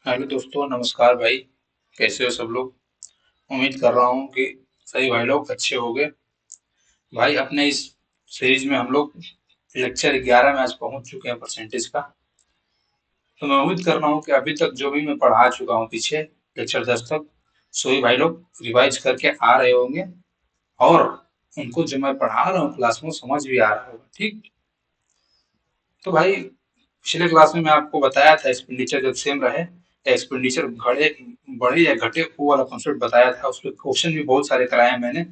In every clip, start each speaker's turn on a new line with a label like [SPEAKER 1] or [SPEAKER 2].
[SPEAKER 1] Hello दोस्तों, नमस्कार भाई। कैसे हो सब लोग? उम्मीद कर रहा हूँ कि सभी भाई लोग अच्छे होंगे। भाई, अपने इस सीरीज में हम लोग लेक्चर 11 में आज पहुंच चुके हैं परसेंटेज का। तो मैं उम्मीद कर रहा हूँ कि अभी तक जो भी मैं पढ़ा चुका हूँ पीछे लेक्चर 10 तक, सभी भाई लोग रिवाइज करके आ रहे होंगे और उनको जो मैं पढ़ा रहा हूँ क्लास में समझ भी आ रहा होगा। ठीक। तो भाई, पिछले क्लास में मैं आपको बताया था एक्सपेंडिचर जब सेम रहे, एक्सपेंडिचर घड़े बढ़े या घटे, वो वाला कॉन्सेप्ट बताया था। उसके क्वेश्चन भी बहुत सारे कराए हैं मैंने।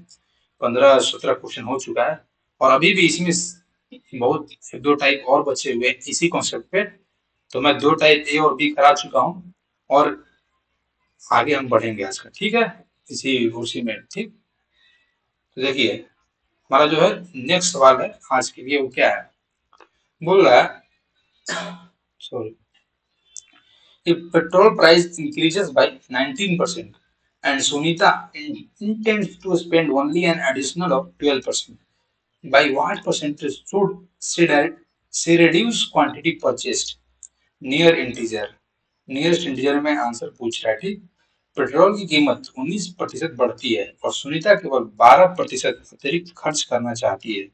[SPEAKER 1] 15-17 क्वेश्चन हो चुका है। और अभी भी इसमें बहुत एक दो टाइप और बचे हुए हैं इसी कॉन्सेप्ट पे। तो मैं दो टाइप ए और बी करा चुका हूँ। और आगे हम बढ़ेंगे आज का, ठीक है, इसी उसी में। ठीक। तो देखिए, हमारा जो है नेक्स्ट सवाल है आज के लिए, वो क्या है? बोल रहा है, sorry, if petrol price increases by 19% and Sunita intends to spend only an additional of 12%, by what percentage should she reduce quantity purchased? Near integer, nearest integer में आंसर पूछ रहा है। ठीक। पेट्रोल की कीमत 19% बढ़ती है और सुनीता केवल 12% अतिरिक्त खर्च करना चाहती है।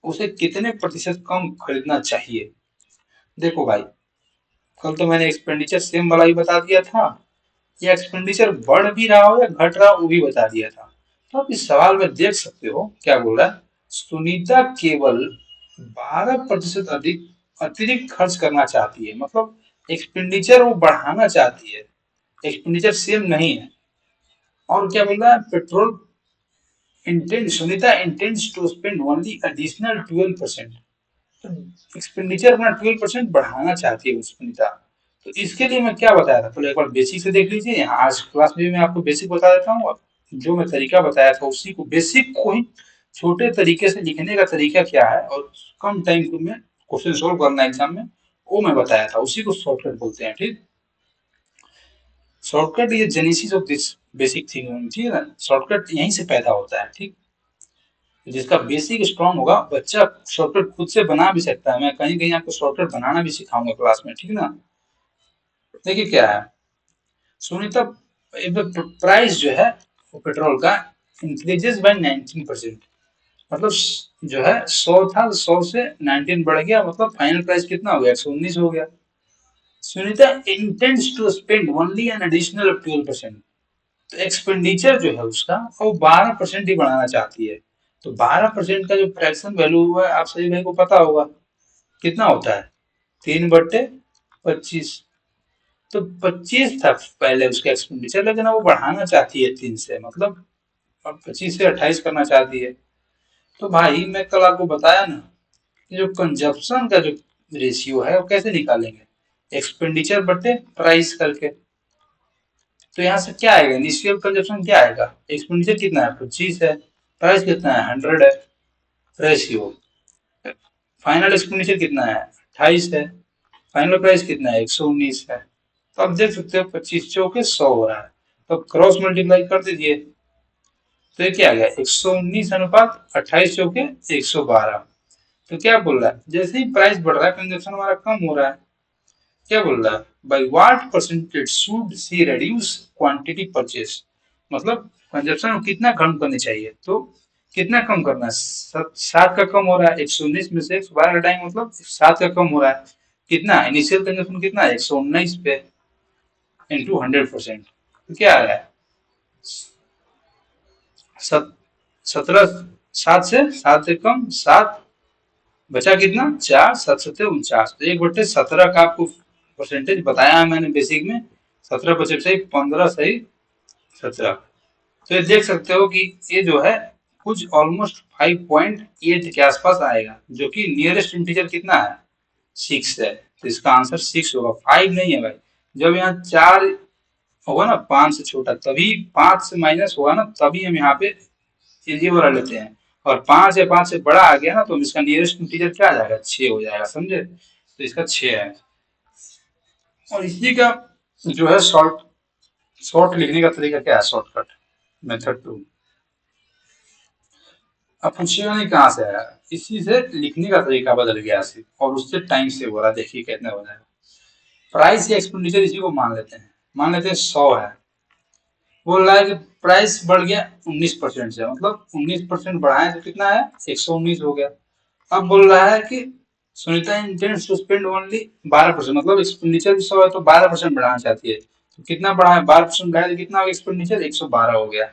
[SPEAKER 1] उसे कितने प्रतिशत कम खरीदना चाहिए? देखो भाई, कल तो मैंने एक्सपेंडिचर सेम वाला ही बता दिया था। या एक्सपेंडिचर बढ़ भी रहा हो या घट रहा हो वो भी बता दिया था। तो आप इस सवाल में देख सकते हो क्या बोल रहा है। सुनीता केवल 12% अधिक अतिरिक्त खर्च करना चाहती है, मतलब एक्सपेंडिचर वो बढ़ाना चाहती है, एक्सपेंडिचर सेम नहीं है। और क्या बोल रहा है, petrol intend Sunita intends to spend only additional 12%। Expenditure अपना 12% बढ़ाना चाहती है सुनीता। तो इसके लिए मैं क्या बताया था, पहले एक बार बेसिक से देख लीजिए। यहाँ आज क्लास में भी मैं आपको बेसिक बता देता हूँ। जो मैं तरीका बताया था उसी को, बेसिक को ही छोटे तरीके से लिखने का तरीका क्या है और कम टाइम में क्वेश्चन सोल्व करना एग्जाम में, वो मैं बताया था। उसी को शॉर्टकट बोलते हैं। ठीक। शॉर्टकट ये genesis of this basic thing, ठीक है ना। शॉर्टकट यहीं से पैदा होता है। ठीक। जिसका बेसिक स्ट्रांग होगा बच्चा शॉर्टकट खुद से बना भी सकता है। मैं कहीं कहीं आपको शॉर्टकट बनाना भी सिखाऊंगा क्लास में, ठीक ना। देखिए क्या है, सुनीता, प्राइस जो है वो पेट्रोल का इंक्रीजेस बाय 19%। मतलब जो है 100 था, 100 से 19 बढ़ गया, मतलब फाइनल प्राइस कितना हो गया, 119 हो गया। Sunita intends to spend only an additional 12%। तो एक्सपेंडिचर जो है उसका वो 12% ही बढ़ाना चाहती है। तो 12% का जो फ्रैक्शन वैल्यू हुआ है, आप सभी भाई को पता होगा कितना होता है, 3/25। तो 25 था पहले उसका एक्सपेंडिचर, लेकिन वो बढ़ाना चाहती है 3 से, मतलब अब 25 से 28 करना चाहती है। तो भाई मैं कल आपको बताया ना कि जो कंजप्शन का जो रेशियो है वो कैसे निकालेंगे, एक्सपेंडिचर बटे प्राइस करके। तो यहाँ से क्या आएगा, इनिशियल कंजप्शन क्या आएगा, एक्सपेंडिचर कितना है 25 है, प्राइस कितना है 100 है, रेशियो फाइनल एक्सपेंडिचर कितना है 28 है, फाइनल प्राइस कितना है 119 है। तो आप देख सकते हो 25 चौके 100 हो रहा है। तो क्रॉस मल्टीप्लाई कर दीजिए। तो ये क्या आ गया, 119 अनुपात 28 चौके 112। तो क्या बोल रहा है, जैसे ही प्राइस बढ़ रहा है कंजप्शन हमारा कम हो रहा है। क्या बोल रहा है, by what percentage should see reduce quantity purchase. मतलब कंजप्शन कितना कम करनी चाहिए, तो कितना कम करना है, 7 का कम हो रहा है, 119 में से 112 घटाएंगे, मतलब 7 का कम हो रहा है। कितना इनिशियल कंजप्शन कितना है 119 पे इंटू 100%। तो क्या आ रहा है, 17, 7 से कम 7, बचा कितना 4, 7 7 49। तो 1/17 का आपको परसेंटेज बताया है मैंने बेसिक में। 17 सही 15 सही 17। तो ये देख सकते हो कि ये जो है कुछ ऑलमोस्ट 5.8 के आसपास आएगा, जो कि नियरेस्ट इंटीजर कितना है 6 है। तो इसका आंसर 6 होगा, 5 नहीं है भाई। जब यहाँ 4 होगा ना 5 से छोटा, तभी 5 से माइनस होगा ना, तभी हम यहाँ पे ये वाला लेते हैं। और 5 या 5 से बड़ा आ गया ना, तो इसका नियरेस्ट इंटीजर क्या आ जाएगा 6 हो जाएगा, समझे। तो इसका 6 है। और इसी का जो है शॉर्ट लिखने का तरीका क्या है, शॉर्टकट मेथड 2। अब पूछिएगा नहीं कहाँ से आया, इसी से लिखने का तरीका बदल गया सिर्फ, और उससे टाइम से हो रहा, देखिए कितना हो जाएगा। प्राइस या एक्सपेंडिचर इसी को मान लेते हैं 100 है। बोल रहा है कि प्राइस बढ़ गया 19% से, मतलब 19% बढ़ाए तो कितना है, 119 हो गया। अब बोल रहा है कि Sunita intends to spend only 12%, मतलब एक्सपेंडिचर 100 है तो 12% बढ़ाना चाहती है। तो कितना बढ़ाए, 12% बढ़ाए तो कितना होगा एक्सपेंडिचर, 112 हो गया।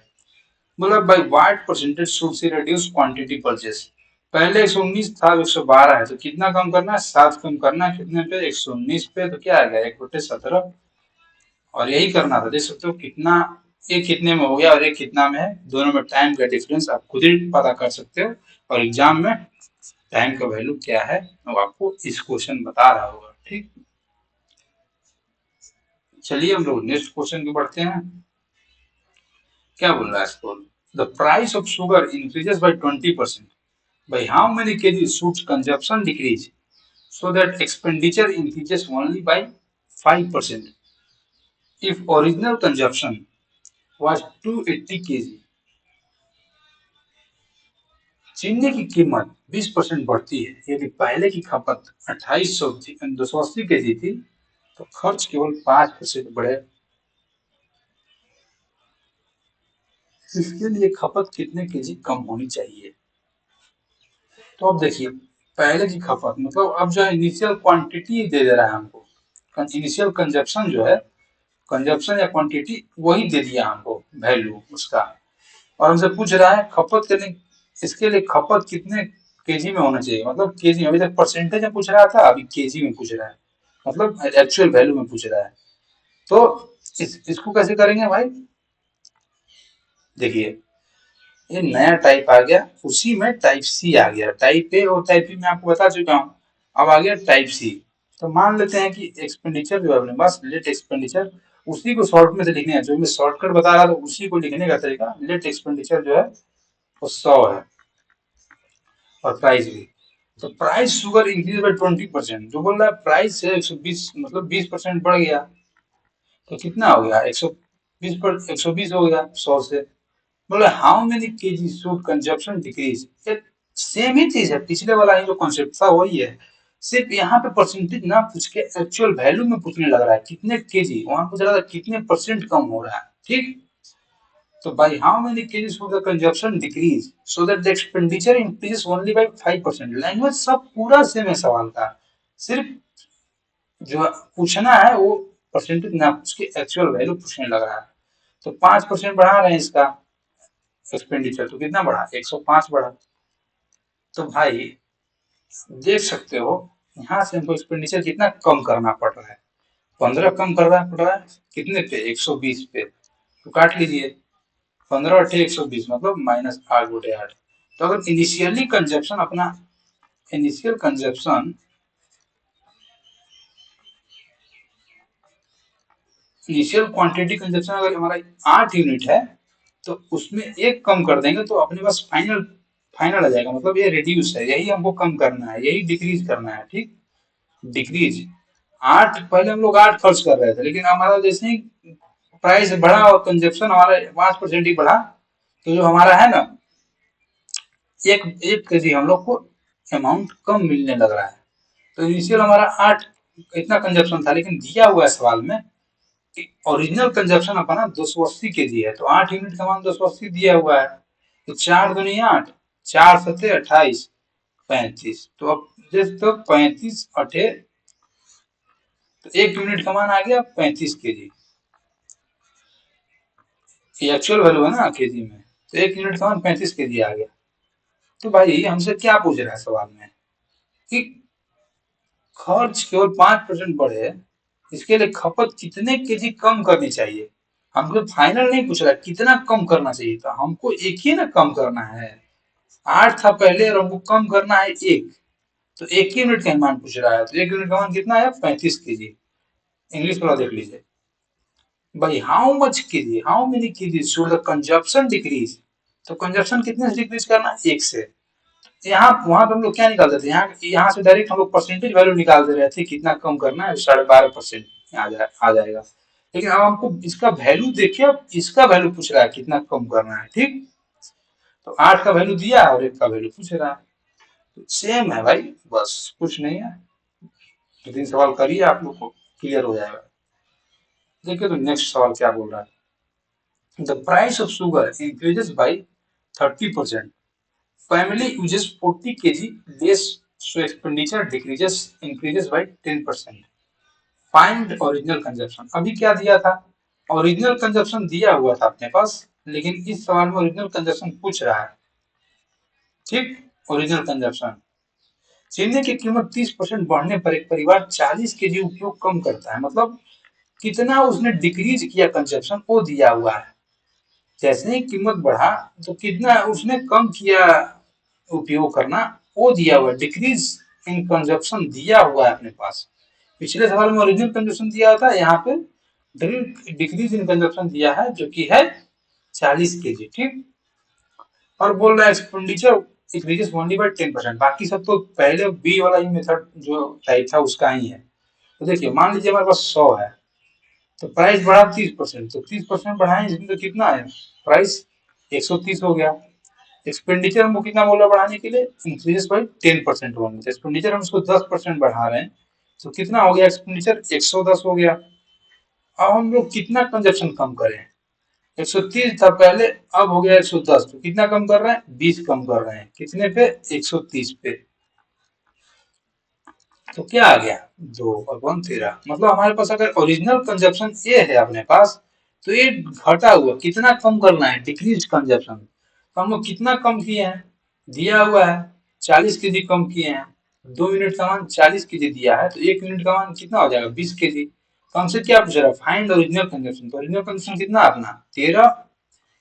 [SPEAKER 1] मतलब by what percentage should see reduce quantity purchase. पहले 119 था, 112 है, तो कितना कम करना है, 7 कम करना है, कितने पे, 119 पे, तो क्या आ गया, 1/17। और यही करना था, देख सकते हो कितना, एक कितने में हो गया और एक कितना में है, दोनों में टाइम का डिफरेंस आप खुद ही पता कर सकते हो। और एग्जाम में टाइम का वैल्यू क्या है वो आपको इस क्वेश्चन बता रहा होगा, ठीक। चलिए हम लोग नेक्स्ट क्वेश्चन की बढ़ते हैं। क्या बोल रहा है इसको, the price of sugar increases by 20%, by how many kg should consumption decrease so that expenditure increases only by 5%? If original consumption was 280 kg, चीनी की कीमत 20% बढ़ती है, यदि पहले की खपत 280 केजी थी, तो खर्च केवल 5% बढ़े। इसके लिए खपत कितने केजी कम होनी चाहिए। तो अब देखिए, पहले की खपत मतलब अब जो है इनिशियल क्वांटिटी दे दे रहा है हमको, इनिशियल कंजप्शन जो है, कंजप्शन या क्वांटिटी वही दे दिया हमको वैल्यू उसका। और हमसे पूछ रहा है खपत करने, इसके लिए खपत कितने केजी में होना चाहिए, मतलब केजी, अभी तक परसेंटेज में पूछ रहा था, अभी केजी में पूछ रहा है, मतलब एक्चुअल वैल्यू में पूछ रहा है। तो इसको कैसे करेंगे भाई, देखिए ये नया टाइप आ गया, उसी में टाइप सी आ गया, टाइप ए और टाइप बी में आपको बता चुका हूँ, अब आ गया टाइप सी। तो मान लेते हैं कि एक्सपेंडिचर जो है अपने पास, लेट एक्सपेंडिचर, उसी को शॉर्ट में से लिखने है, जो मैं शॉर्टकट बता रहा था उसी को लिखने का तरीका, लेट एक्सपेंडिचर जो है वो 100 है, और प्राइस भी। तो प्राइस शुगर इंक्रीज बाय 20%, जो बोल रहा है प्राइस है 120, मतलब 20% बढ़ गया, तो कितना हो गया, 120 पर 120 हो गया 100 से। बोले how many kg should consumption decrease, same ही चीज है, पिछले वाला ही जो कॉन्सेप्ट था वही है, सिर्फ यहाँ पे परसेंटेज ना पूछ के एक्चुअल वैल्यू में पूछने लग रहा है, कितने केजी, वहां पूछ रहा था कितने परसेंट कम हो रहा है, ठीक। तो by how many kgs should the consumption decrease so that the expenditure increases only by 5%? Language सब पूरा सेम है सवाल का, सिर्फ जो पूछना है वो परसेंटेज ना पूछ के एक्चुअल वैल्यू पूछने लग रहा है। तो 5% बढ़ा रहे हैं इसका एक्सपेंडिचर, तो कितना बढ़ा, 105 बढ़ा। तो भाई देख सकते हो यहाँ से हमको एक्सपेंडिचर कितना कम करना पड़ रहा है, 15 कम करना पड़ रहा है, कितने पे, 120 पे, तो काट लीजिए, 15 अठे 120, मतलब -8/8। तो अगर इनिशियली कंजप्शन अपना, initial consumption, initial quantity consumption अगर हमारा 8 यूनिट है, तो उसमें एक कम कर देंगे तो अपने पास फाइनल, फाइनल आ जाएगा, मतलब ये रिड्यूस है, यही हमको कम करना है, यही डिक्रीज करना है, ठीक। डिक्रीज 8, पहले हम लोग 8 खर्च कर रहे थे, लेकिन हमारा जैसे ही प्राइस बढ़ा और कंजप्शन हमारा 5% ही बढ़ा, तो जो हमारा है ना, एक एक के जी हम लोग को अमाउंट कम मिलने लग रहा है। तो इनिशियल हमारा 8 इतना कंजप्शन था, लेकिन दिया हुआ है सवाल में कि ओरिजिनल कंजप्शन अपना 280 के जी है, तो 8 यूनिट का मान 280 दिया हुआ है, तो 4 दूनी 8, 4 सत्ते 28, 35, तो अब तो 35 अठे, तो 1 यूनिट का मान आ गया 35 के जी, ये एक्चुअल वैल्यू है ना केजी में, तो 1 यूनिट का मान 35 के जी आ गया। तो भाई हमसे क्या पूछ रहा है सवाल में कि खर्च केवल 5% बढ़े, इसके लिए खपत कितने केजी कम करनी चाहिए। हमको फाइनल नहीं पूछ रहा है कितना कम करना चाहिए था, हमको एक ही ना कम करना है, 8 था पहले और हमको कम करना है एक, तो 1 यूनिट का मान पूछ रहा है, तो 1 यूनिट का मान कितना है, 35 केजी। इंग्लिश वाला देख लीजिए, भाई how much KG, how many kg should the consumption decrease, तो कंजप्शन कितने से डिक्रीज करना, एक से। यहाँ वहां पे हम लोग क्या निकालते थे, यहाँ से डायरेक्ट हम लोग परसेंटेज वैल्यू निकाल दे रहे थे, कितना कम करना है, 12.5% आ जाएगा। लेकिन अब हमको इसका वैल्यू देखिए, अब इसका वैल्यू पूछ रहा है कितना कम करना है, ठीक। तो 8 का वैल्यू दिया और 1 का वैल्यू पूछ रहा है, तो सेम है भाई, बस कुछ नहीं है। तो 3 सवाल करिए आप लोग को। क्लियर हो जाएगा। देखिए तो नेक्स्ट सवाल क्या बोल रहा है, the price of sugar increases by 30%, family uses 40 kg less, so expenditure decreases increases by 10%, find original consumption. अभी क्या दिया था, ओरिजिनल कंजप्शन दिया हुआ था अपने पास, लेकिन इस सवाल में ओरिजिनल कंजप्शन पूछ रहा है। ठीक, ओरिजिनल कंजप्शन, चीनी की कीमत 30% बढ़ने पर एक परिवार 40 केजी उपयोग कम करता है, मतलब कितना उसने डिक्रीज किया कंजप्शन वो दिया हुआ है। जैसे ही कीमत बढ़ा तो कितना उसने कम किया उपयोग करना, वो दिया हुआ, डिक्रीज इन कंजप्शन दिया हुआ है अपने पास। पिछले सवाल में ओरिजिनल कंजप्शन दिया था, यहाँ पे डिक्रीज इन कंजप्शन दिया है जो कि है 40 kg। ठीक, और बोल रहा है एक्सपेंडिचर इंक्रीजेस ओनली बाय 10%, बाकी सब तो पहले बी वाला ही मेथड जो टाइप था उसका ही है। तो देखिए मान लीजिए हमारे पास 100 है, तो प्राइस बढ़ा 30%, तो 30% बढ़ाएं इसमें तो कितना है, प्राइस 130 हो गया। एक्सपेंडिचर हमको कितना बोला बढ़ाने के लिए, इंक्रीजेस बाई 10% ओनली, तो एक्सपेंडिचर हम उसको 10% बढ़ा रहे हैं, तो कितना हो गया एक्सपेंडिचर, 110 हो गया। अब हम लोग कितना कंजप्शन कम करें, 130 था पहले, अब हो गया 110, तो कितना कम कर रहे हैं, 20 कम कर रहे हैं, कितने पे, 130 पे। तो क्या आ गया, 2/13, मतलब हमारे पास अगर ओरिजिनल कंजप्शन ये है अपने पास, तो ये घटा हुआ कितना कम करना है, डिक्रीज कंजप्शन, तो हम लोग कितना कम किए हैं, दिया हुआ है 40 kg कम किए हैं। 2 यूनिट का मान 40 kg दिया है, तो 1 यूनिट का मान कितना हो जाएगा, 20 kg। तो हमसे क्या पूछ रहा है, फाइंड ओरिजिनल कंजप्शन, तो ओरिजिनल कंजप्शन कितना अपना 13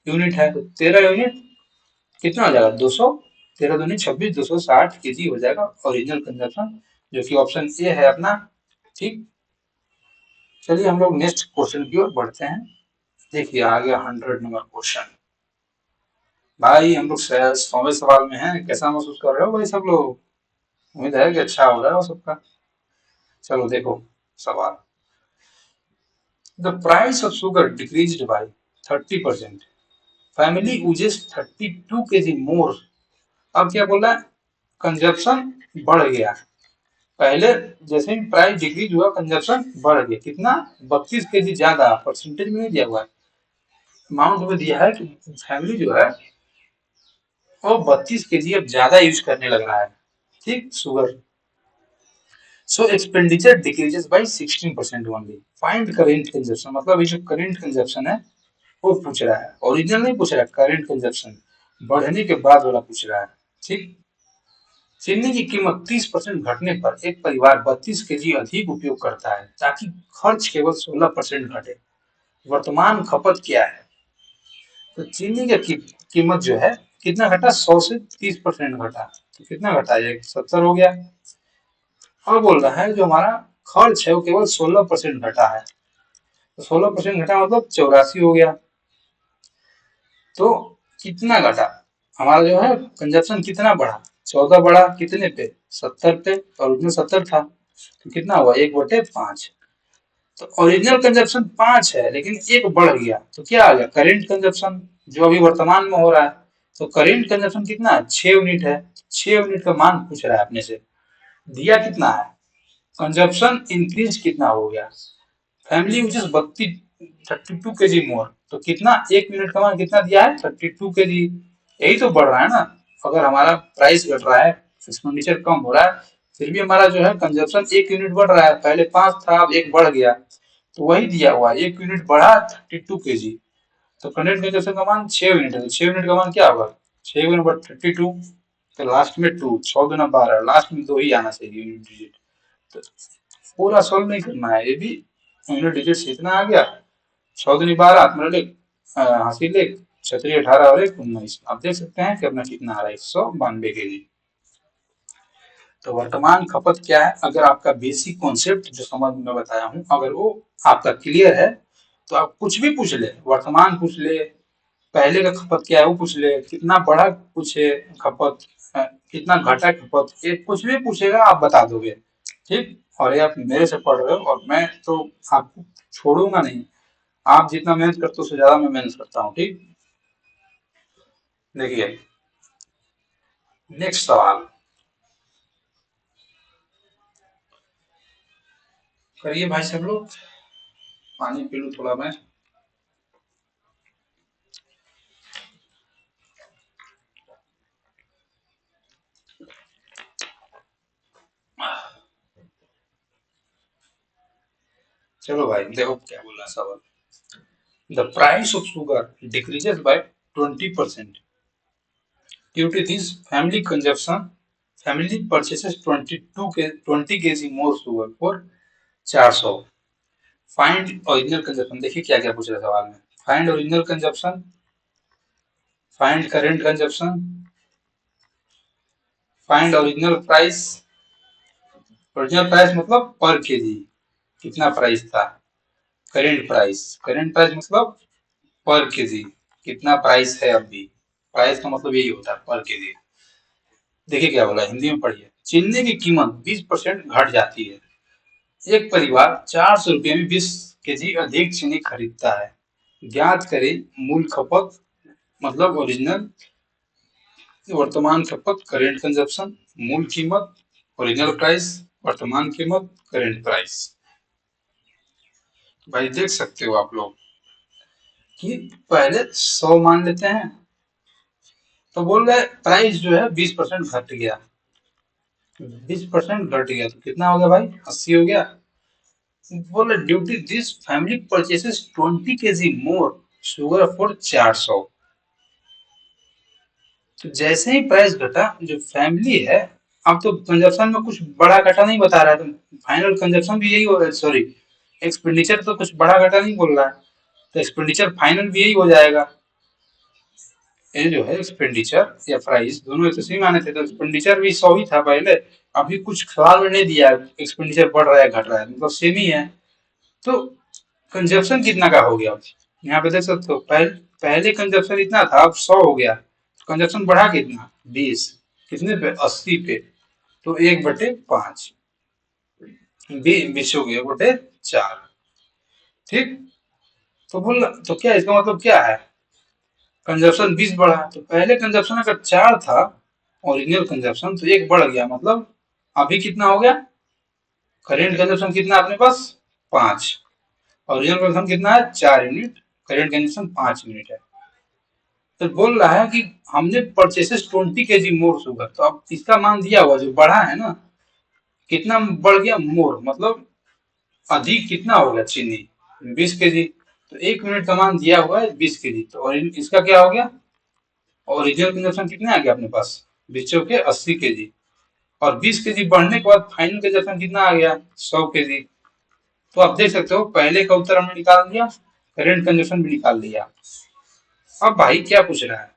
[SPEAKER 1] यूनिट है, तो 13 यूनिट कितना हो जाएगा, 200, 13 दूनी 26, 260 kg हो जाएगा ओरिजिनल कंजप्शन, जो कि ऑप्शन ए है अपना। ठीक, चलिए हम लोग नेक्स्ट क्वेश्चन की ओर बढ़ते हैं। देखिए आ गया 100 नंबर क्वेश्चन। भाई हम लोग 100वें सवाल में हैं, कैसा महसूस कर रहे हो भाई सब लोग, उम्मीद है कि अच्छा हो रहा है सबका। चलो देखो सवाल, the price of sugar decreased bye 30%, family uses 32 kg मोर। अब क्या बोला, कंजप्शन बढ़ गया, पहले जैसे ही प्राइस डिक्रीज हुआ कंजप्शन बढ़ गया, कितना, 32 kg ज्यादा, परसेंटेज में नहीं दिया हुआ है, अमाउंट में दिया है कि फैमिली जो है वो 32 kg अब ज्यादा यूज करने लग रहा है। ठीक, sugar, so expenditure decreases by 16% only, find current consumption, मतलब ये जो करेंट कंजप्शन है वो पूछ रहा है, ओरिजिनल नहीं पूछ रहा है, करेंट कंजप्शन बढ़ने के बाद वाला पूछ रहा है। ठीक, चीनी की कीमत 30% घटने पर एक परिवार 32 kg अधिक उपयोग करता है ताकि खर्च केवल 16% घटे, वर्तमान खपत क्या है। तो चीनी की कीमत जो है कितना घटा, 100 से 30% घटा, तो कितना घटा, ये 70 हो गया। और बोल रहा है जो हमारा खर्च है वो केवल 16% घटा है, तो 16% घटा मतलब 84 हो गया। तो कितना घटा, हमारा जो है कंजप्शन कितना बढ़ा, 14 बढ़ा, कितने पे, 70 पे, और उसमें 70 था, तो कितना हुआ, 1/5। तो ओरिजिनल कंजप्शन 5 है लेकिन एक बढ़ गया, तो क्या आ गया, करेंट कंजप्शन, जो अभी वर्तमान में हो रहा है। तो करेंट कंजप्शन कितना है, 6 यूनिट है, 6 यूनिट का मान पूछ रहा है अपने से, दिया कितना है, कंजप्शन इंक्रीज कितना हो गया, फैमिली यूजेस 32 kg मोर, तो कितना, 1 यूनिट का मान कितना दिया है, 32 kg, यही तो बढ़ रहा है ना। अगर हमारा प्राइस घट रहा है, एक्सपेंडिचर कम हो रहा है, फिर भी हमारा जो है कंजप्शन 1 यूनिट बढ़ रहा है, पहले 5 था अब 1 बढ़ गया, तो वही दिया हुआ 1 यूनिट बढ़ा 32 kg, तो कंडेंस कंजप्शन का मान 6 यूनिट है, तो 6 यूनिट का मान क्या होगा, 6 × 32, तो लास्ट में 2, 6 × 2 = 12, लास्ट में 2 ही आना चाहिए यूनिट डिजिट। तो पूरा सॉल्व नहीं करना है, ये भी यूनिट डिजिट से इतना आ गया, 6 × 2 = 12, अपना लेख हासिल लेख, क्षत्रिय 18 और 1 19, आप देख सकते हैं कि अपना कितना आ रहा है, 192 kg। तो वर्तमान खपत क्या है, अगर आपका बेसिक कॉन्सेप्ट जो समझ में बताया हूँ अगर वो आपका क्लियर है, तो आप कुछ भी पूछ ले, वर्तमान पूछ ले, पहले का खपत क्या है वो पूछ ले, कितना बढ़ा पूछे खपत, कितना घटा खपत, ये कुछ भी पूछेगा आप बता दोगे। ठीक, और ये आप मेरे से पढ़ रहे हो और मैं तो आपको छोड़ूंगा नहीं, आप जितना मेहनत करते हो उससे ज्यादा मैं मेहनत करता हूँ। ठीक, देखिए नेक्स्ट सवाल, करिए भाई सब लोग, पानी पी लूं थोड़ा मैं। चलो भाई देखो क्या बोल रहा सवाल। The price of sugar decreases by 20% due to this family consumption. Family purchases 20 kg more sugar for 400. Find original consumption। देखिए क्या क्या पूछ रहा है सवाल में। Find original consumption, find current consumption, find original price. Original price मतलब पर केजी कितना प्राइस था। करेंट प्राइस, करेंट प्राइस मतलब पर केजी कितना प्राइस है अभी। प्राइस का मतलब यही होता है पर केजी। देखिए क्या बोला, हिंदी में पढ़िए। चीनी की कीमत 20% घट जाती है। एक परिवार 400 रुपये में 20 केजी अधिक चीनी खरीदता है। ज्ञात करें मूल खपत मतलब ओरिजिनल, वर्तमान खपत करेंट कंजप्शन, मूल कीमत ओरिजिनल प्राइस, वर्तमान कीमत करेंट प्राइस। भाई देख सकते हो आप लोग कि पहले 100 मान लेते हैं, तो बोल रहे प्राइस जो है 20% घट गया। 20% घट गया तो कितना हो गया भाई, 80 हो गया। बोले due to this family purchases 20 kg more sugar for 400। तो जैसे ही प्राइस घटा, जो फैमिली है, अब तो कंजप्शन में कुछ बड़ा घटा नहीं बता रहा है, तो फाइनल कंजप्शन भी यही हो रहा है, सॉरी एक्सपेंडिचर तो कुछ बड़ा घटा नहीं बोल रहा है, तो एक्सपेंडिचर फाइनल भी यही हो जाएगा। ये जो है एक्सपेंडिचर या प्राइस दोनों एक तो सेम आने थे, तो एक्सपेंडिचर भी 100 ही था पहले। अभी कुछ ख्याल में नहीं दिया एक्सपेंडिचर बढ़ रहा है घट रहा है, मतलब सेम ही है। तो कंजप्शन कितना का हो गया, यहाँ पे देख सकते हो। पहले कंजप्शन इतना था, अब 100 हो गया। कंजप्शन बढ़ा कितना, 20। कितने पे, 80 पे। तो 1/5, 20 हो गया 1/4। ठीक। तो बोल, तो क्या इसका मतलब क्या है, कंजप्शन 20 बढ़ा, तो पहले कंजप्शन अगर 4 था ओरिजिनल कंजप्शन, तो 1 बढ़ गया, मतलब अभी कितना हो गया, करेंट कंजप्शन कितना है अपने पास, 5। ओरिजिनल कंजप्शन कितना है, 4 यूनिट। करेंट कंजप्शन 5 यूनिट है। तो बोल रहा है कि हमने परचेसेस 20 kg मोर शुगर, तो अब इसका मान दिया हुआ जो बढ़ा है ना, कितना बढ़ गया, मोर मतलब अधिक कितना हो गया चीनी, 20 kg। तो 1 यूनिट का मान दिया हुआ है 20 kg, तो और इसका क्या हो गया, ओरिजिनल कंजप्शन कितना आ गया अपने पास, बच्चों के 80 kg। और 20 kg बढ़ने के बाद फाइनल कंजप्शन कितना आ गया, 100 kg। तो आप देख सकते हो पहले का उत्तर हमने निकाल दिया, करेंट कंजप्शन भी निकाल दिया। अब भाई क्या पूछ रहा है,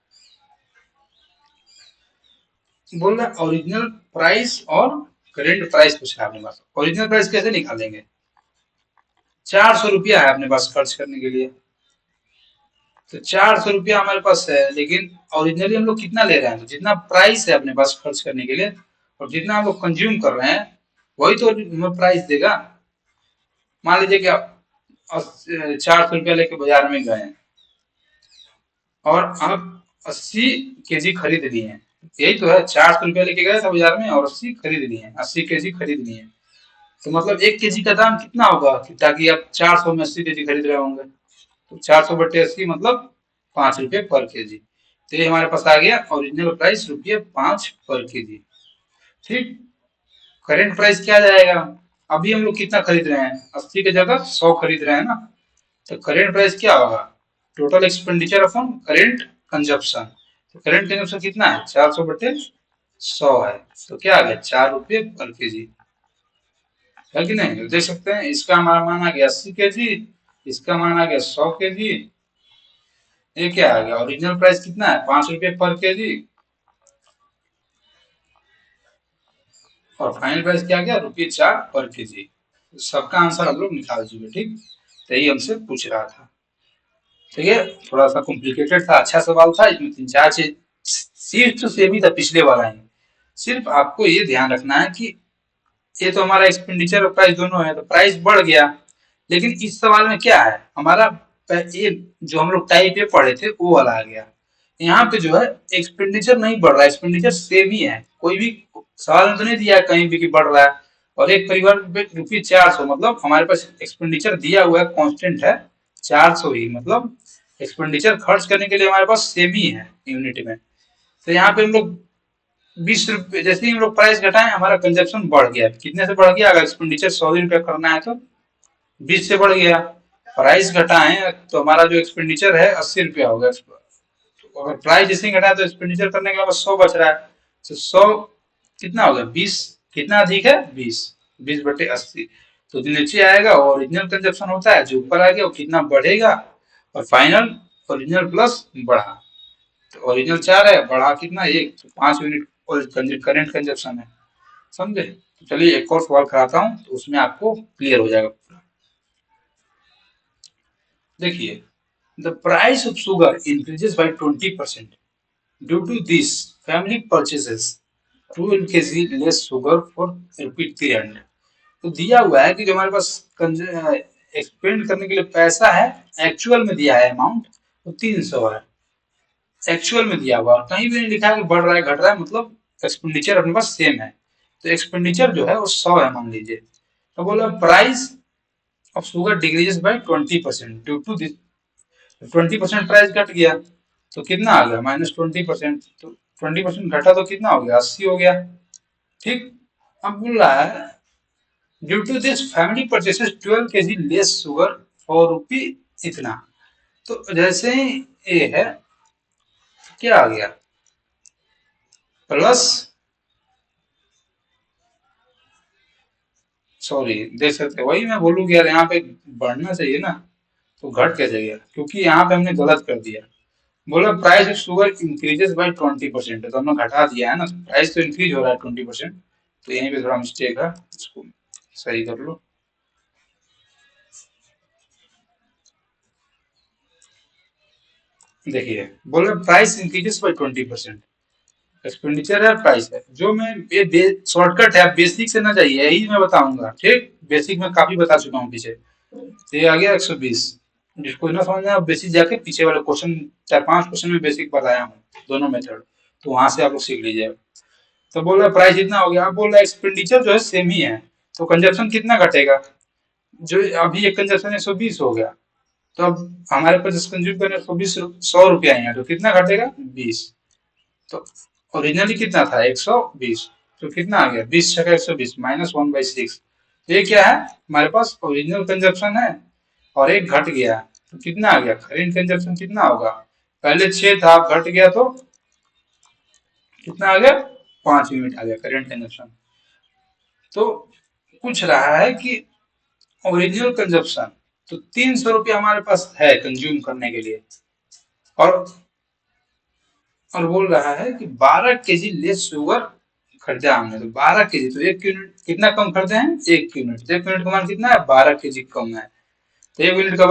[SPEAKER 1] बोल रहा है ओरिजिनल प्राइस और करेंट प्राइस पूछ रहा है अपने पास। ओरिजिनल प्राइस कैसे निकालेंगे, 400 रुपया है अपने पास खर्च करने के लिए। तो 400 रुपया हमारे पास है, लेकिन ओरिजिनली हम लोग कितना ले रहे हैं, तो जितना प्राइस है अपने पास खर्च करने के लिए, और जितना हम लोग कंज्यूम कर रहे हैं, वही तो हमें प्राइस देगा। मान लीजिए कि आप 400 रुपया लेके बाजार में गए हैं, और आप 80 kg खरीद लिए हैं। यही तो है, 400 रुपया लेके गए थे बाजार में और 80 खरीद लिए हैं, 80 kg खरीद लिए हैं। तो मतलब 1 kg का दाम कितना होगा, ताकि आप 400 में 80 kg खरीद रहे होंगे, तो 400/80 मतलब 5 रुपये पर केजी। तो ये हमारे पास आ गया ओरिजिनल प्राइस ₹5 पर केजी। ठीक। करेंट प्राइस क्या जाएगा, अभी हम लोग कितना खरीद रहे हैं, 80 की जगह 100 खरीद रहे हैं ना, तो करेंट प्राइस क्या होगा, total expenditure upon current consumption. तो करेंट कंजप्शन कितना है, 400/100 है, तो क्या आ गया, 4 रुपये पर केजी। है कि नहीं, देख सकते हैं, इसका हमारा मान आ गया 80 kg, इसका मान आ गया 100 kg। ये क्या आ गया, ओरिजिनल प्राइस कितना है, 5 रुपये पर केजी, और फाइनल प्राइस क्या आ गया, ₹4 पर केजी। सबका आंसर हम लोग निकाल चुके। ठीक। तो यही हमसे पूछ रहा था। ठीक है, थोड़ा सा कॉम्प्लिकेटेड था, अच्छा सवाल था, इसमें 3-4 चीज सिर्फ तो सेम ही था पिछले वाला ही। सिर्फ आपको ये ध्यान रखना है कि ये तो हमारा एक्सपेंडिचर और प्राइस दोनों है, तो प्राइस बढ़ गया, लेकिन इस सवाल में क्या है हमारा, ये जो हम लोग टाइप ए पढ़े थे वो वाला आ गया। यहाँ पे जो है एक्सपेंडिचर नहीं बढ़ रहा है, एक्सपेंडिचर सेम ही है, कोई भी सवाल में तो नहीं दिया है कहीं भी कि बढ़ रहा है, और एक परिवार पे रुपये 400, मतलब हमारे पास एक्सपेंडिचर दिया हुआ है, कांस्टेंट है 400 ही, मतलब एक्सपेंडिचर खर्च करने के लिए हमारे पास सेम ही है यूनिट में। तो यहाँ पे हम लोग 20 रुपये, जैसे ही हम लोग प्राइस घटाएं हमारा कंजप्शन बढ़ गया। कितने से बढ़ गया? अगर एक्सपेंडिचर 100 रुपया करना है तो 20 से बढ़ गया। प्राइस घटाएं तो हमारा जो एक्सपेंडिचर है 80 रुपया हो गया। तो अगर प्राइस जैसे ही घटाए तो एक्सपेंडिचर करने के बाद 100 बच रहा है, तो 100 कितना हो गया? 20। कितना अधिक है? 20। 20/80। तो जो नीचे आएगा वो ओरिजिनल कंजप्शन होता है, जो ऊपर आ गया वो कितना बढ़ेगा, और फाइनल ओरिजिनल प्लस बढ़ा। तो ओरिजिनल 4 है, बढ़ा कितना? 1, तो 5 यूनिट और करेंट कंजप्शन है। समझे? तो चलिए एक और सवाल कराता हूँ, तो उसमें आपको क्लियर हो जाएगा पूरा। देखिए, the price of sugar increases by 20%। Due to this family purchases 12 kg less sugar for ₹300। तो दिया हुआ है कि जो हमारे पास एक्सपेंड करने के लिए पैसा है, एक्चुअल में दिया है अमाउंट, तो 300 है एक्चुअल में दिया हुआ। कहीं भी नहीं लिखा है कि बढ़ रहा है घट रहा है, मतलब एक्सपेंडिचर अपने पास सेम है। तो एक्सपेंडिचर जो है वो 100 है मान लीजिए। तो बोला price of sugar decreases by 20%। Due to this 20% price घट गया, तो कितना आ गया? -20%। तो 20% घटा तो कितना हो गया? 80 हो गया। ठीक। अब बोल रहा है due to this family purchases 12 kg less sugar for rupee इतना। तो जैसे ही ये है, क्या आ गया? प्लस, सॉरी, देख सकते हैं, वही मैं बोलूँ कि यार यहाँ पे बढ़ना चाहिए ना, तो घट कैसे गया? क्योंकि यहाँ पे हमने गलत कर दिया। बोला price of sugar increases by 20%, तो हमने घटा दिया है ना, प्राइस तो इंक्रीज हो रहा है 20%। तो यहीं पे थोड़ा मिस्टेक है, इसको सही कर लो। देखिए, बोला प्राइस इंक्रीजेस बाय 20%। एक्सपेंडिचर है, प्राइस है, जो मैं ये शॉर्टकट है, बेसिक से ना जाइए, यही मैं बताऊंगा। ठीक, बेसिक में काफी बता चुका हूँ पीछे। तो ये आ गया 120। जिसको ना समझ में, आप बेसिक जाके पीछे वाले क्वेश्चन, 4-5 क्वेश्चन में बेसिक बताया हूँ दोनों मेथड, तो वहां से आप लोग सीख लीजिएगा। तो बोल रहा प्राइस इतना हो गया, अब बोल रहा एक्सपेंडिचर जो है सेम ही है, तो कंजप्शन कितना घटेगा? जो अभी एक कंजप्शन 120 हो गया, तो अब हमारे पास कंज्यूम करने 120, 100 रुपया ही है, तो कितना घटेगा? 20। तो ओरिजिनली कितना था? 120। तो कितना आ गया? 20 × 120 -1/6। ये क्या है? हमारे पास ओरिजिनल कंजप्शन है, और एक घट गया, तो कितना आ गया? करेंट कंजप्शन कितना होगा? पहले 6 था, अब घट गया, तो कितना आ गया? 5 यूनिट आ गया करेंट कंजप्शन। तो पूछ रहा है कि ओरिजिनल कंजप्शन, तो 300 रुपया हमारे पास है कंज्यूम करने के लिए, और बोल रहा है कि 12 kg लेस शुगर खरीदा हमने, तो 12 kg, तो 1 यूनिट कितना कम खरीदे हैं? 1 यूनिट। तो 1 यूनिट का मान कितना है? 12 kg कम है। तो 1 यूनिट का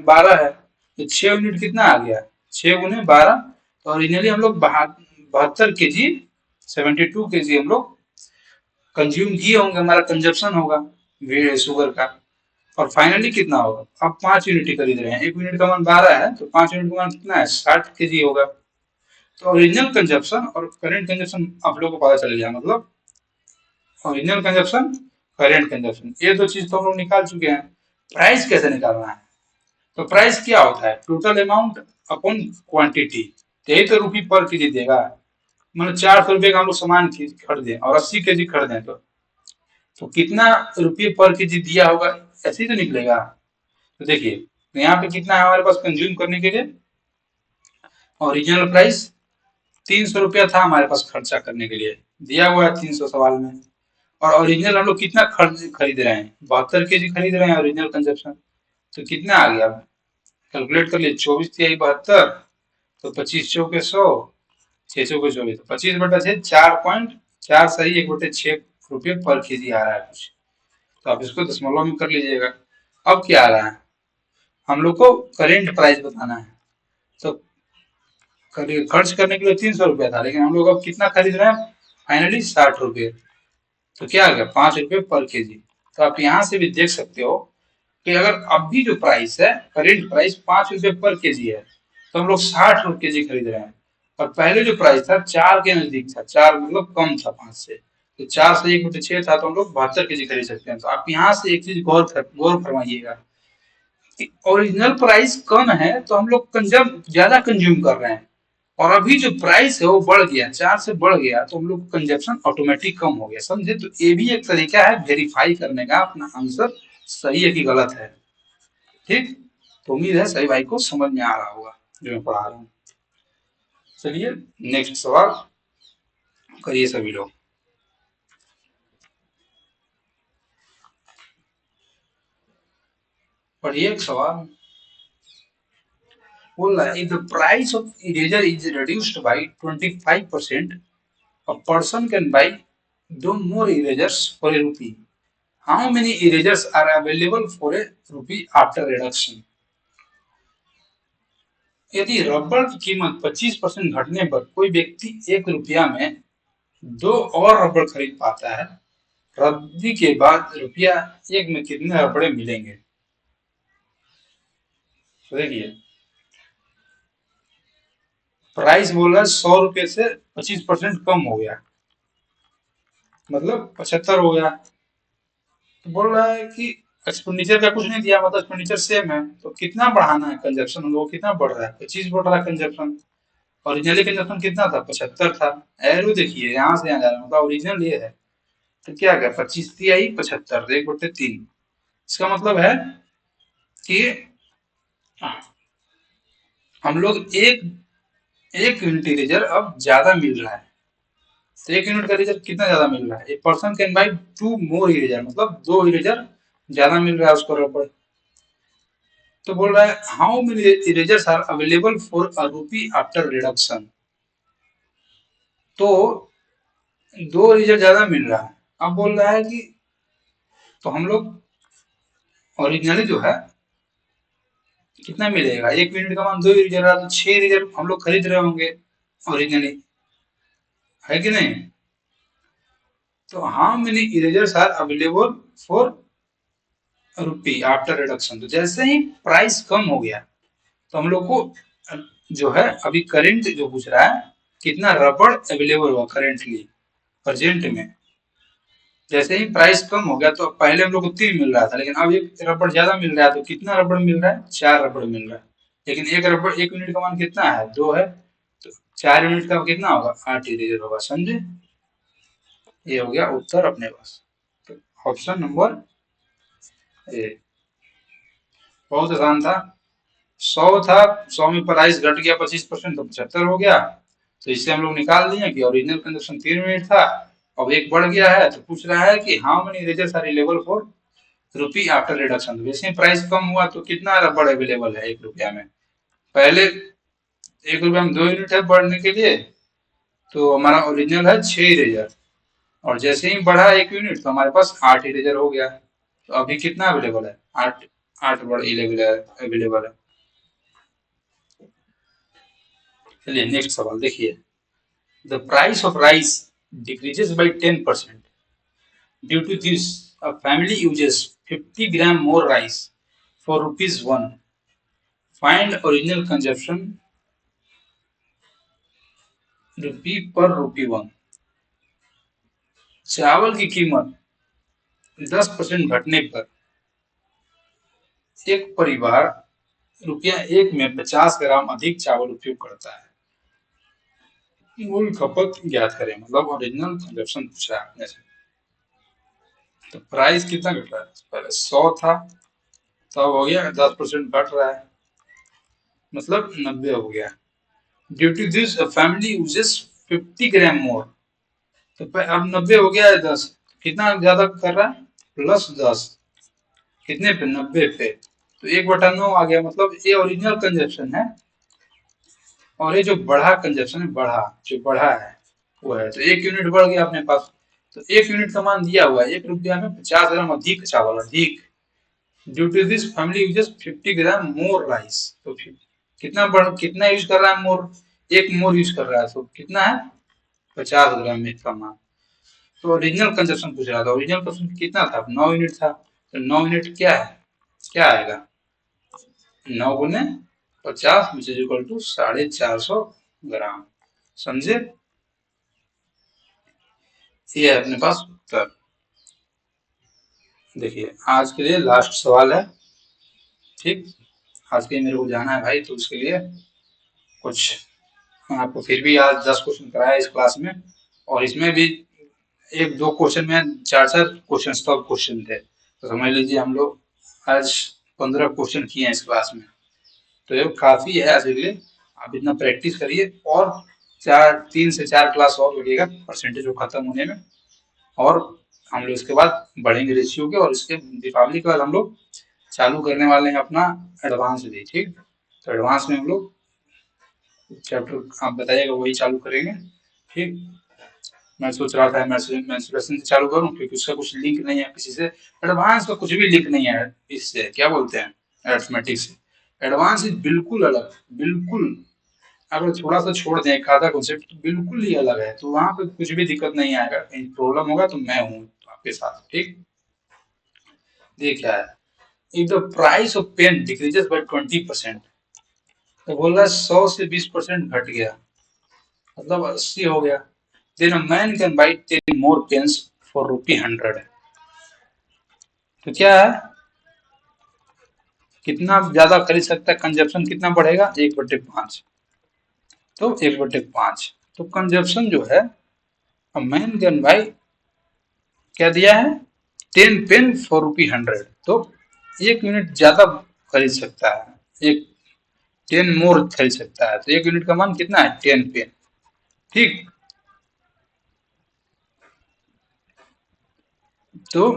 [SPEAKER 1] 12 है, तो 6 यूनिट कितना आ गया? 6 × 12। तो ओरिजिनली हम लोग 72 kg, 72 kg हम लोग कंज्यूम किए होंगे, हमारा कंजप्शन होगा शुगर का। और फाइनली कितना होगा? अब 5 यूनिट ही खरीद रहे हैं, 1 यूनिट का मान 12 है, तो 5 यूनिट का मान कितना है? 60 kg होगा। तो ओरिजिनल कंजप्शन और करेंट कंजप्शन आप लोगों को पता चल गया, मतलब ओरिजिनल कंजप्शन, करेंट कंजप्शन, ये दो चीज तो हम लोग निकाल चुके हैं। प्राइस कैसे निकालना है? तो प्राइस क्या होता है? Total amount upon quantity. यही तो रुपये पर केजी देगा। मतलब 400 रुपये का हम लोग सामान खरीदे और 80 kg खरीदे, तो कितना रुपये पर केजी दिया होगा, ऐसे ही तो निकलेगा। तो देखिए, तो यहाँ पे कितना है हमारे पास कंज्यूम करने के लिए? ओरिजिनल प्राइस 300 रुपया था हमारे पास खर्चा करने के लिए, दिया हुआ है 300 सवाल में। और ओरिजिनल हम लोग कितना खरीद रहे हैं? 72 kg खरीद रहे हैं ओरिजिनल कंजप्शन। तो कितना आ गया? कैलकुलेट कर लिए, 24×3 = 72, तो 25×4 = 100, 6×4 = 24, तो 25/6, 4.4 सही, 1/6 रुपये पर केजी आ रहा है कुछ। तो आप इसको दशमलव में कर लीजिएगा। अब क्या आ रहा है? हम लोग को करेंट प्राइस बताना है। तो खर्च करने के लिए 300 रुपया था, लेकिन हम लोग अब कितना खरीद रहे हैं? फाइनली 60 रुपये। तो क्या आ गया? 5 रुपये पर केजी। तो आप यहाँ से भी देख सकते हो कि अगर अभी जो प्राइस है, करेंट प्राइस 5 रुपये पर केजी है, तो हम लोग 60 केजी खरीद रहे हैं। और पहले जो प्राइस था 4 के नजदीक था, 4 मतलब कम था 5 से, तो 4 से 1/6 था तो हम लोग 72 kg खरीद सकते हैं। तो आप यहाँ से एक चीज गौर फरमाइएगा, ओरिजिनल प्राइस कम है तो हम लोग कंजम ज्यादा कंज्यूम कर रहे हैं, और अभी जो प्राइस है वो बढ़ गया, 4 से बढ़ गया, तो हम लोग कंजप्शन ऑटोमेटिक कम हो गया, समझे। तो ये भी एक तरीका है वेरीफाई करने का अपना आंसर सही है कि गलत है। ठीक, तो उम्मीद है सही भाई को समझ में आ रहा होगा जो मैं पढ़ा रहा हूँ। चलिए नेक्स्ट सवाल करिए सभी लोग। पढ़िए एक सवाल, बोल रहा है if the price of eraser is reduced by 25%, a person can buy दो more erasers for a rupee. How many erasers are available for a rupee after reduction? यदि रबड़ की कीमत 25% घटने पर कोई व्यक्ति 1 रुपया में 2 और रबड़ खरीद पाता है, रद्दी के बाद रुपया 1 में कितने रबड़े मिलेंगे? तो देखिए, प्राइस बोल रहा है 100 रुपये से 25% कम हो गया, मतलब 75 हो गया। तो बोल रहा है कि एक्सपेंडिचर का कुछ नहीं दिया, मतलब एक्सपेंडिचर सेम है, तो कितना बढ़ाना है कंजप्शन हम लोग, कितना बढ़ रहा है, 25 बढ़ रहा है कंजप्शन। ओरिजिनली कंजप्शन कितना था, 75 था। एरो देखिए यहाँ से यहाँ जा रहा है, मतलब ओरिजिनल ये है, तो क्या गया 25 आई 75 1/3। इसका मतलब है कि हम लोग एक एक यूनिट इरेजर अब ज्यादा मिल रहा है। तो 1 यूनिट का इरेजर कितना ज्यादा मिल रहा है, a person can buy 2 more eraser, मतलब 2 इरेजर ज्यादा मिल रहा है उसको रबड़। तो बोल रहा है how many erasers are available for a rupee after reduction. तो 2 इरेजर ज्यादा मिल रहा है। अब बोल रहा है कि तो हम लोग ओरिजिनली जो है कितना मिलेगा, 1 यूनिट का मान 2 इरेजर रहा, तो 6 इरेजर हम लोग खरीद रहे होंगे ओरिजिनली, है कि नहीं। तो how many erasers are available for rupee after reduction. तो जैसे ही प्राइस कम हो गया तो हम लोग को जो है अभी करंट जो पूछ रहा है कितना रबड़ अवेलेबल हुआ करेंटली प्रेजेंट में। जैसे ही प्राइस कम हो गया तो पहले हम लोग को 3 मिल रहा था, लेकिन अब एक रबड़ ज्यादा मिल रहा है, तो कितना रबड़ मिल रहा है, 4 रबड़ मिल रहा है। लेकिन एक रबड़ 1 यूनिट का मान कितना है, 2 है, तो 4 यूनिट का कितना होगा, 8 इरेजर होगा, समझे। ये हो गया उत्तर अपने पास, तो ऑप्शन नंबर ए। बहुत आसान था, 100 था, 100 में प्राइस घट गया 25% तो 75 हो गया। तो इससे हम लोग निकाल दिए कि ओरिजिनल कंजप्शन 3 मिनट था, अब एक बढ़ गया है, तो पूछ रहा है कि how many erasers are available for rupee after reduction. वैसे ही प्राइस कम हुआ तो कितना रबड़ अवेलेबल है 1 रुपया में, पहले 1 रुपया में 2 यूनिट है बढ़ने के लिए, तो हमारा ओरिजिनल है 6 इरेजर, और जैसे ही बढ़ा 1 यूनिट तो हमारे पास 8 इरेजर हो गया। तो अभी कितना अवेलेबल है, 8 8 अवेलेबल है। चलिए नेक्स्ट सवाल देखिए, the price of rice decreases by 10%, due to this a family uses 50 gram more rice for ₹1. Find original consumption rupee per ₹1। चावल की कीमत 10% घटने पर एक परिवार ₹1 में 50 ग्राम अधिक चावल उपयोग करता है। मूल खपत ज्ञात करें, मतलब ओरिजिनल कंजप्शन पूछा है आपने से। तो प्राइस कितना घट रहा है, पहले 100 था, तो हो गया 10% घट रहा है, मतलब 90 हो गया। Due to this family uses 50 gram more, तो अब 90 हो गया है, 10 कितना ज्यादा कर रहा है, +10, कितने पे, 90 पे, तो 1/9 आ गया, मतलब ये ओरिजिनल कंजप्शन है, और ये जो बढ़ा कंजप्शन है, जो बढ़ा है वो है, तो 1 यूनिट बढ़ गया अपने पास। तो 1 यूनिट का मान दिया हुआ है 1 रुपया में 50 ग्राम अधिक चावल, अधिक। Due to this family uses 50 gram more rice, तो कितना यूज कर रहा है, मोर, एक मोर यूज कर रहा है, तो कितना है, 50 ग्राम में का मान। तो ओरिजिनल कंजप्शन पूछ रहा था, ओरिजिनल कंजप्शन कितना था, 9 यूनिट था, तो 9 यूनिट क्या है, क्या आएगा, 9 × 50 विच इज इक्वल टू 450 ग्राम, समझे। ये है अपने पास उत्तर। देखिए आज के लिए लास्ट सवाल है, ठीक। आज के लिए मेरे को जाना है भाई, तो उसके लिए कुछ आपको फिर भी आज 10 क्वेश्चन कराया इस क्लास में, और इसमें भी एक दो क्वेश्चन में चार चार क्वेश्चन सब क्वेश्चन थे, तो समझ लीजिए हम लोग आज 15 क्वेश्चन किए हैं इस क्लास में। तो ये काफी है आज के लिए। आप इतना प्रैक्टिस करिए, और 3 से 4 क्लास और लगेगा परसेंटेज को खत्म होने में, और हम लोग इसके बाद बढ़ेंगे रेशियो के, और इसके दीपावली के बाद हम लोग चालू करने वाले हैं अपना एडवांस भी, ठीक। तो एडवांस में हम लोग चैप्टर आप बताइएगा वही चालू करेंगे, ठीक। मैं सोच रहा था मेंस्ट्रुएशन से चालू करूं, क्योंकि उसका कुछ लिंक नहीं है किसी से, एडवांस का कुछ भी लिंक नहीं है इससे, क्या बोलते हैं, अरिथमेटिक से। एडवांस बिल्कुल अलग, बिल्कुल। अगर थोड़ा सा छोड़ दें एक आधा कॉन्सेप्ट तो बिल्कुल ही अलग है, तो वहां पे कुछ भी दिक्कत नहीं आएगा, कहीं प्रॉब्लम होगा तो मैं हूँ आपके साथ, ठीक। ये क्या है, if the price of pen decreases by 20%, तो बोल रहा है 100 से 20% घट गया, मतलब 80 हो गया, then a man can buy 10 more pens for ₹100। तो क्या है, कितना ज्यादा खरीद सकता है, कंजप्शन कितना बढ़ेगा, 1/5। तो 1/5, तो कंजप्शन जो है, मैन कैन बाई क्या दिया है, 10 पेन फॉर ₹100, तो 1 यूनिट ज्यादा खरीद सकता है, एक 10 मोर खरीद सकता है, तो 1 यूनिट का मान कितना है, 10 पेन, ठीक। तो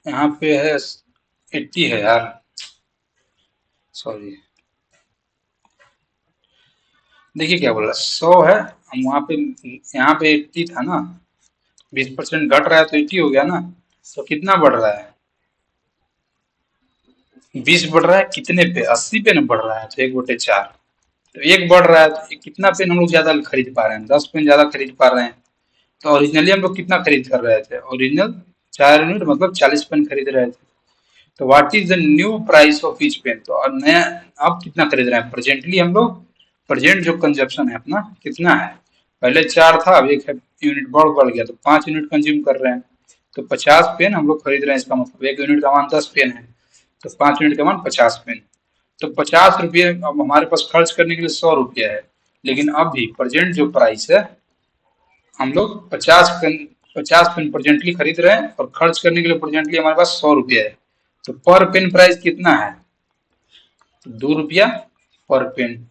[SPEAKER 1] यहाँ पे है 80 है यार, सॉरी। देखिए क्या बोला, 100 है, हम वहाँ पे, यहाँ पे 80 था ना, 20% घट रहा है तो 80 हो गया ना, तो कितना बढ़ रहा है, 20 बढ़ रहा है कितने पे, 80 पे ना बढ़ रहा है, तो 1/4, तो एक बढ़ रहा है, तो कितना पेन हम लोग ज्यादा खरीद पा रहे हैं, 10 पेन ज्यादा खरीद पा रहे हैं। तो ओरिजिनली हम लोग कितना खरीद कर रहे थे, ओरिजिनल 4 यूनिट मतलब 40 पेन खरीद रहे थे। तो what is the new price of each pen, तो अब नया, अब कितना खरीद रहे हैं प्रेजेंटली हम लोग, प्रेजेंट जो कंजप्शन है अपना कितना है, पहले 4 था, अब 1 यूनिट बढ़ गया, तो 5 यूनिट कंज्यूम कर रहे हैं, तो 50 पेन हम लोग खरीद रहे हैं, इसका मतलब 1 यूनिट का मान 10 पेन है, तो 5 यूनिट का मान 50 पेन। तो 50 रुपये अब हमारे पास खर्च करने के लिए 100 रुपया है, लेकिन अभी प्रेजेंट जो प्राइस है, हम लोग 50 पेन प्रेजेंटली खरीद रहे हैं, और खर्च करने के लिए प्रेजेंटली हमारे पास 100 रुपया है, तो पर पेन प्राइस कितना है, तो 2 रुपया पर पेन।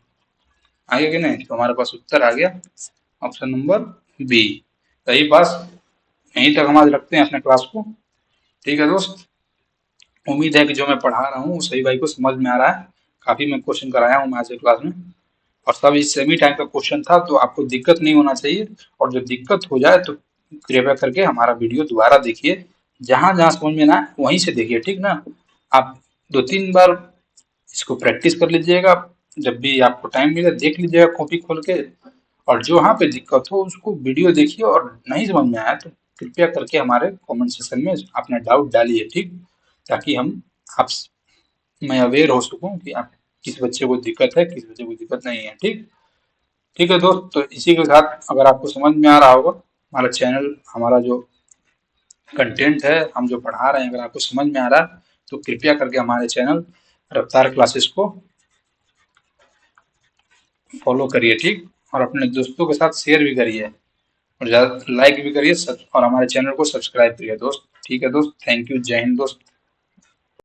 [SPEAKER 1] आ गया कि नहीं, तो हमारे पास उत्तर आ गया ऑप्शन नंबर बी। सही पास। यहीं तक हम आज रखते हैं अपने क्लास को, ठीक है दोस्त। उम्मीद है कि जो मैं पढ़ा रहा हूँ सही भाई को समझ में आ रहा है, काफी मैं क्वेश्चन कराया हूँ मैं आज के क्लास में, और सब इस सेमी टाइम का क्वेश्चन था, तो आपको दिक्कत नहीं होना चाहिए, और जब दिक्कत हो जाए तो कृपया करके हमारा वीडियो दोबारा देखिए, जहां जहां समझ में ना आए, वहीं से देखिए, ठीक ना। आप 2-3 बार इसको प्रैक्टिस कर लीजिएगा, जब भी आपको टाइम मिले देख लीजिएगा कॉपी खोल के, और जो वहाँ पे दिक्कत हो उसको वीडियो देखिए, और नहीं समझ में आया तो कृपया करके हमारे कमेंट सेक्शन में अपना डाउट डालिए, ठीक। ताकि हम आप मैं अवेयर हो सकूं कि आप किस बच्चे को दिक्कत है, किस बच्चे को दिक्कत नहीं है, ठीक। ठीक है दोस्त, तो इसी के साथ अगर आपको समझ में आ रहा होगा, हमारा चैनल, हमारा जो कंटेंट है, हम जो पढ़ा रहे हैं, अगर आपको समझ में आ रहा है, तो कृपया करके हमारे चैनल रफ्तार क्लासेस को फॉलो करिए, ठीक। और अपने दोस्तों के साथ शेयर भी करिए, और ज़्यादा लाइक भी करिए, और हमारे चैनल को सब्सक्राइब करिए दोस्त, ठीक है दोस्त। थैंक यू, जय हिंद दोस्त।